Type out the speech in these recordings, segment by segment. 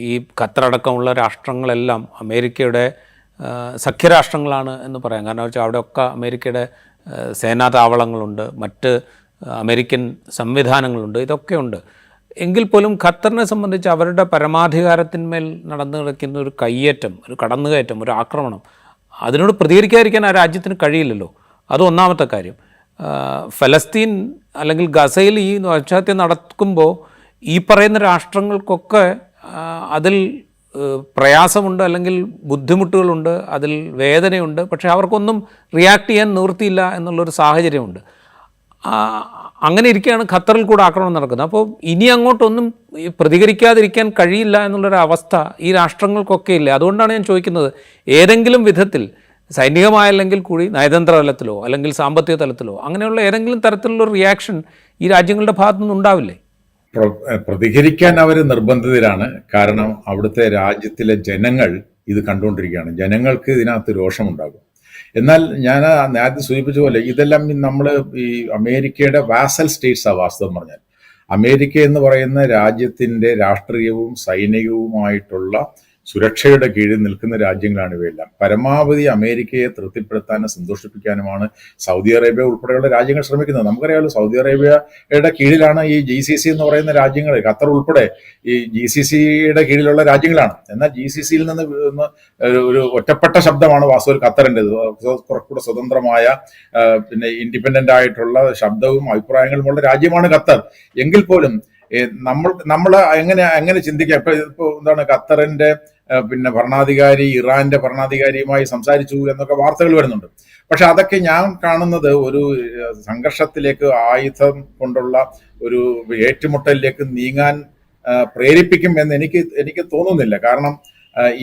ഈ ഖത്തറടക്കമുള്ള രാഷ്ട്രങ്ങളെല്ലാം അമേരിക്കയുടെ സഖ്യരാഷ്ട്രങ്ങളാണ് എന്ന് പറയാം. കാരണം വെച്ചാൽ അവിടെയൊക്കെ അമേരിക്കയുടെ സേനാ താവളങ്ങളുണ്ട്, മറ്റ് അമേരിക്കൻ സംവിധാനങ്ങളുണ്ട്, ഇതൊക്കെയുണ്ട്. എങ്കിൽ പോലും ഖത്തറിനെ സംബന്ധിച്ച് അവരുടെ പരമാധികാരത്തിന്മേൽ നടന്നു കിടക്കുന്ന ഒരു കയ്യേറ്റം, ഒരു കടന്നുകയറ്റം, ഒരു ആക്രമണം, അതിനോട് പ്രതികരിക്കാതിരിക്കാൻ ആ രാജ്യത്തിന് കഴിയില്ലല്ലോ. അത് ഒന്നാമത്തെ കാര്യം. ഫലസ്തീൻ അല്ലെങ്കിൽ ഗസയിൽ ഈ വംശഹത്യ നടക്കുമ്പോൾ ഈ പറയുന്ന രാഷ്ട്രങ്ങൾക്കൊക്കെ അതിൽ പ്രയാസമുണ്ട്, അല്ലെങ്കിൽ ബുദ്ധിമുട്ടുകളുണ്ട്, അതിൽ വേദനയുണ്ട്. പക്ഷേ അവർക്കൊന്നും റിയാക്ട് ചെയ്യാൻ നിവൃത്തിയില്ല എന്നുള്ളൊരു സാഹചര്യമുണ്ട്. അങ്ങനെ ഇരിക്കുകയാണ് ഖത്തറിൽ കൂടെ ആക്രമണം നടക്കുന്നത്. അപ്പോൾ ഇനി അങ്ങോട്ടൊന്നും പ്രതികരിക്കാതിരിക്കാൻ കഴിയില്ല എന്നുള്ളൊരു അവസ്ഥ ഈ രാഷ്ട്രങ്ങൾക്കൊക്കെ ഇല്ലേ? അതുകൊണ്ടാണ് ഞാൻ ചോദിക്കുന്നത്, ഏതെങ്കിലും വിധത്തിൽ സൈനികമായല്ലെങ്കിൽ കൂടി നയതന്ത്ര തലത്തിലോ അല്ലെങ്കിൽ സാമ്പത്തിക തലത്തിലോ അങ്ങനെയുള്ള ഏതെങ്കിലും തരത്തിലുള്ള റിയാക്ഷൻ ഈ രാജ്യങ്ങളുടെ ഭാഗത്തുനിന്ന് ഉണ്ടാവില്ലേ? പ്രതികരിക്കാൻ അവർ നിർബന്ധിതരാണ്. കാരണം അവിടുത്തെ രാജ്യത്തിലെ ജനങ്ങൾ ഇത് കണ്ടുകൊണ്ടിരിക്കുകയാണ്. ജനങ്ങൾക്ക് ഇതിനകത്ത് രോഷമുണ്ടാകും. എന്നാൽ ഞാൻ നേരത്തെ സൂചിപ്പിച്ച പോലെ ഇതെല്ലാം നമ്മൾ ഈ അമേരിക്കയുടെ വാസൽ സ്റ്റേറ്റ്സാണ്. വാസ്തവം പറഞ്ഞാൽ അമേരിക്ക എന്ന് പറയുന്ന രാജ്യത്തിൻ്റെ രാഷ്ട്രീയവും സൈനികവുമായിട്ടുള്ള സുരക്ഷയുടെ കീഴിൽ നിൽക്കുന്ന രാജ്യങ്ങളാണ് ഇവയെല്ലാം. പരമാവധി അമേരിക്കയെ തൃപ്തിപ്പെടുത്താനും സന്തോഷിപ്പിക്കാനുമാണ് സൗദി അറേബ്യ ഉൾപ്പെടെയുള്ള രാജ്യങ്ങൾ ശ്രമിക്കുന്നത്. നമുക്കറിയാമല്ലോ, സൗദി അറേബ്യയുടെ കീഴിലാണ് ഈ GCC എന്ന് പറയുന്ന രാജ്യങ്ങൾ. ഖത്തർ ഉൾപ്പെടെ ഈ GCCയുടെ കീഴിലുള്ള രാജ്യങ്ങളാണ്. എന്നാൽ GCCയിൽ നിന്ന് ഒരു ഒറ്റപ്പെട്ട ശബ്ദമാണ് വാസ്തവത്തിൽ ഖത്തറിൻ്റെത്. കുറച്ചുകൂടെ സ്വതന്ത്രമായ ഇൻഡിപെൻഡന്റ് ആയിട്ടുള്ള ശബ്ദവും അഭിപ്രായങ്ങളുമുള്ള രാജ്യമാണ് ഖത്തർ. എങ്കിൽ പോലും നമ്മൾ എങ്ങനെ ചിന്തിക്കാം? ഇപ്പൊ എന്താണ്, ഖത്തറിന്റെ ഭരണാധികാരി ഇറാന്റെ ഭരണാധികാരിയുമായി സംസാരിച്ചു എന്നൊക്കെ വാർത്തകൾ വരുന്നുണ്ട്. പക്ഷെ അതൊക്കെ ഞാൻ കാണുന്നത് ഒരു സംഘർഷത്തിലേക്ക്, ആയുധം കൊണ്ടുള്ള ഒരു ഏറ്റുമുട്ടലിലേക്ക് നീങ്ങാൻ പ്രേരിപ്പിക്കും എന്ന് എനിക്ക് തോന്നുന്നില്ല. കാരണം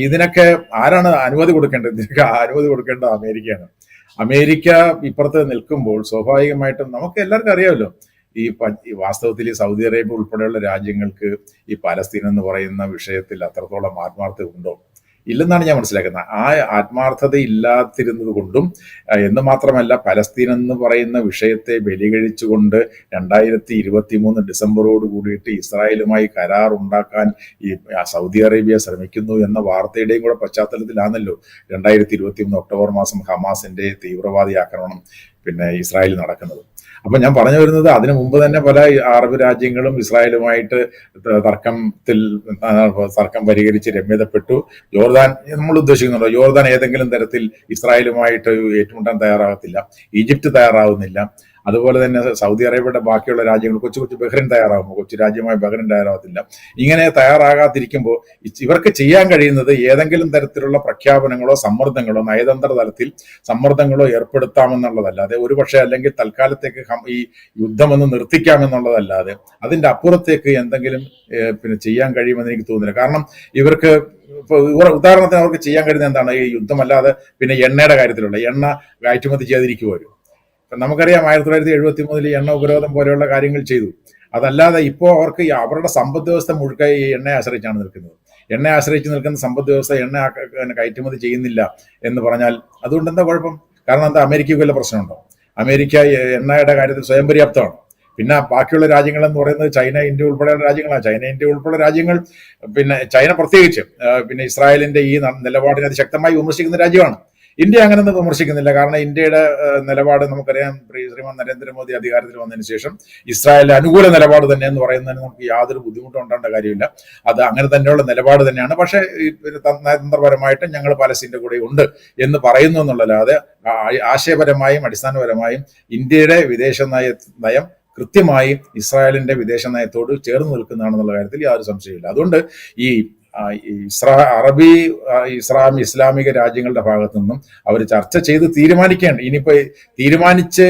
ഇതിനൊക്കെ ആരാണ് അനുമതി കൊടുക്കേണ്ടത്? ഇതിനൊക്കെ അനുമതി കൊടുക്കേണ്ടത് അമേരിക്കയാണ്. അമേരിക്ക ഇപ്പുറത്ത് നിൽക്കുമ്പോൾ സ്വാഭാവികമായിട്ടും നമുക്ക് എല്ലാവർക്കും അറിയാമല്ലോ, ഈ വാസ്തവത്തിൽ ഈ സൗദി അറേബ്യ ഉൾപ്പെടെയുള്ള രാജ്യങ്ങൾക്ക് ഈ പാലസ്തീൻ എന്ന് പറയുന്ന വിഷയത്തിൽ അത്രത്തോളം ആത്മാർത്ഥത ഉണ്ടോ? ഇല്ലെന്നാണ് ഞാൻ മനസ്സിലാക്കുന്നത്. ആ ആത്മാർത്ഥത ഇല്ലാതിരുന്നത് കൊണ്ടും എന്ന് മാത്രമല്ല, പലസ്തീൻ എന്ന് പറയുന്ന വിഷയത്തെ ബലികഴിച്ചുകൊണ്ട് 2023 ഡിസംബറോട് കൂടിയിട്ട് ഇസ്രായേലുമായി കരാർ ഉണ്ടാക്കാൻ ഈ സൗദി അറേബ്യ ശ്രമിക്കുന്നു എന്ന വാർത്തയുടെയും കൂടെ പശ്ചാത്തലത്തിലാണല്ലോ 2023 ഒക്ടോബർ മാസം ഹമാസിന്റെ തീവ്രവാദി ആക്രമണം ഇസ്രായേലിൽ നടക്കുന്നത്. അപ്പൊ ഞാൻ പറഞ്ഞു വരുന്നത്, അതിനു മുമ്പ് തന്നെ പല അറബ് രാജ്യങ്ങളും ഇസ്രായേലുമായിട്ട് തർക്കം പരിഹരിച്ച് രമ്യതപ്പെട്ടു. ജോർദാൻ, നമ്മൾ ഉദ്ദേശിക്കുന്നുണ്ടോ, ജോർദാൻ ഏതെങ്കിലും തരത്തിൽ ഇസ്രായേലുമായിട്ട് ഏറ്റുമുട്ടാൻ തയ്യാറാകത്തില്ല. ഈജിപ്ത് തയ്യാറാവുന്നില്ല. അതുപോലെ തന്നെ സൗദി അറേബ്യയുടെ ബാക്കിയുള്ള രാജ്യങ്ങൾ, കൊച്ചു ബഹ്റിൻ തയ്യാറാകുമ്പോൾ കൊച്ചു രാജ്യമായ ബഹ്റിൻ തയ്യാറാകത്തില്ല. ഇങ്ങനെ തയ്യാറാകാതിരിക്കുമ്പോൾ ഇവർക്ക് ചെയ്യാൻ കഴിയുന്നത് ഏതെങ്കിലും തരത്തിലുള്ള പ്രഖ്യാപനങ്ങളോ സമ്മർദ്ദങ്ങളോ, നയതന്ത്ര തലത്തിൽ സമ്മർദ്ദങ്ങളോ ഏർപ്പെടുത്താമെന്നുള്ളതല്ലാതെ, ഒരുപക്ഷെ അല്ലെങ്കിൽ തൽക്കാലത്തേക്ക് ഈ യുദ്ധമൊന്ന് നിർത്തിക്കാമെന്നുള്ളതല്ലാതെ അതിന്റെ അപ്പുറത്തേക്ക് എന്തെങ്കിലും ചെയ്യാൻ കഴിയുമെന്ന് എനിക്ക് തോന്നുന്നില്ല. കാരണം ഇവർക്ക് ഉദാഹരണത്തിന് അവർക്ക് ചെയ്യാൻ കഴിയുന്നത് എന്താണ്? ഈ യുദ്ധമല്ലാതെ എണ്ണയുടെ കാര്യത്തിലുള്ള എണ്ണ കയറ്റുമതി ചെയ്യാതിരിക്കുമല്ലോ. നമുക്കറിയാം 1973 എണ്ണ ഉപരോധം പോലെയുള്ള കാര്യങ്ങൾ ചെയ്തു. അതല്ലാതെ ഇപ്പോൾ അവർക്ക് അവരുടെ സമ്പദ് വ്യവസ്ഥ മുഴുക്ക ഈ എണ്ണയെ ആശ്രയിച്ചാണ് നിൽക്കുന്നത്. എണ്ണയെ ആശ്രയിച്ച് നിൽക്കുന്ന സമ്പദ് വ്യവസ്ഥ എണ്ണ കയറ്റുമതി ചെയ്യുന്നില്ല എന്ന് പറഞ്ഞാൽ അതുകൊണ്ട് എന്താ കുഴപ്പം? കാരണം എന്താ, അമേരിക്കയ്ക്ക് വല്ല പ്രശ്നമുണ്ടോ? അമേരിക്ക എണ്ണയുടെ കാര്യത്തിൽ സ്വയം പര്യാപ്തമാണ്. പിന്നെ ബാക്കിയുള്ള രാജ്യങ്ങൾ എന്ന് പറയുന്നത് ചൈന, ഇന്ത്യ ഉൾപ്പെടെയുള്ള രാജ്യങ്ങളാണ്. ചൈന, ഇന്ത്യ ഉൾപ്പെടെ രാജ്യങ്ങൾ, ചൈന പ്രത്യേകിച്ച് ഇസ്രായേലിന്റെ ഈ നിലപാടിനെ അതിശക്തമായി വിമർശിക്കുന്ന രാജ്യമാണ്. ഇന്ത്യ അങ്ങനെയൊന്നും വിമർശിക്കുന്നില്ല. കാരണം ഇന്ത്യയുടെ നിലപാട് നമുക്കറിയാം. ശ്രീമാൻ നരേന്ദ്രമോദി അധികാരത്തിൽ വന്നതിന് ശേഷം ഇസ്രായേലിന്റെ അനുകൂല നിലപാട് തന്നെ എന്ന് പറയുന്നതിന് നമുക്ക് യാതൊരു ബുദ്ധിമുട്ടും ഉണ്ടാകേണ്ട കാര്യമില്ല. അത് അങ്ങനെ തന്നെയുള്ള നിലപാട് തന്നെയാണ്. പക്ഷേ നയതന്ത്രപരമായിട്ട് ഞങ്ങൾ പാലസ്തീന്റെ കൂടെ ഉണ്ട് എന്ന് പറയുന്നു എന്നുള്ളല്ലാതെ ആശയപരമായും അടിസ്ഥാനപരമായും ഇന്ത്യയുടെ വിദേശ നയം കൃത്യമായി ഇസ്രായേലിന്റെ വിദേശ നയത്തോട് ചേർന്ന് നിൽക്കുന്നതാണെന്നുള്ള കാര്യത്തിൽ യാതൊരു സംശയമില്ല. അതുകൊണ്ട് ഈ ഇസ്ലാമിക രാജ്യങ്ങളുടെ ഭാഗത്തു നിന്നും അവർ ചർച്ച ചെയ്ത് തീരുമാനിക്കേണ്ട. ഇനിയിപ്പോ തീരുമാനിച്ച്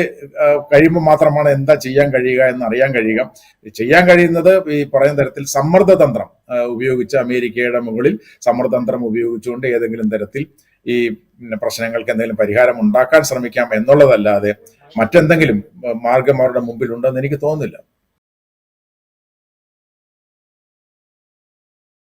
കഴിയുമ്പോൾ മാത്രമാണ് എന്താ ചെയ്യാൻ കഴിയുക എന്ന് അറിയാൻ കഴിയുക. ചെയ്യാൻ കഴിയുന്നത് ഈ പറയുന്ന തരത്തിൽ സമ്മർദ്ദതന്ത്രം ഉപയോഗിച്ച്, അമേരിക്കയുടെ മുകളിൽ സമ്മർദ്ദതന്ത്രം ഉപയോഗിച്ചുകൊണ്ട് ഏതെങ്കിലും തരത്തിൽ ഈ പ്രശ്നങ്ങൾക്ക് എന്തെങ്കിലും പരിഹാരം ഉണ്ടാക്കാൻ ശ്രമിക്കാം എന്നുള്ളതല്ലാതെ മറ്റെന്തെങ്കിലും മാർഗം അവരുടെ മുമ്പിലുണ്ടെന്ന് എനിക്ക് തോന്നുന്നില്ല.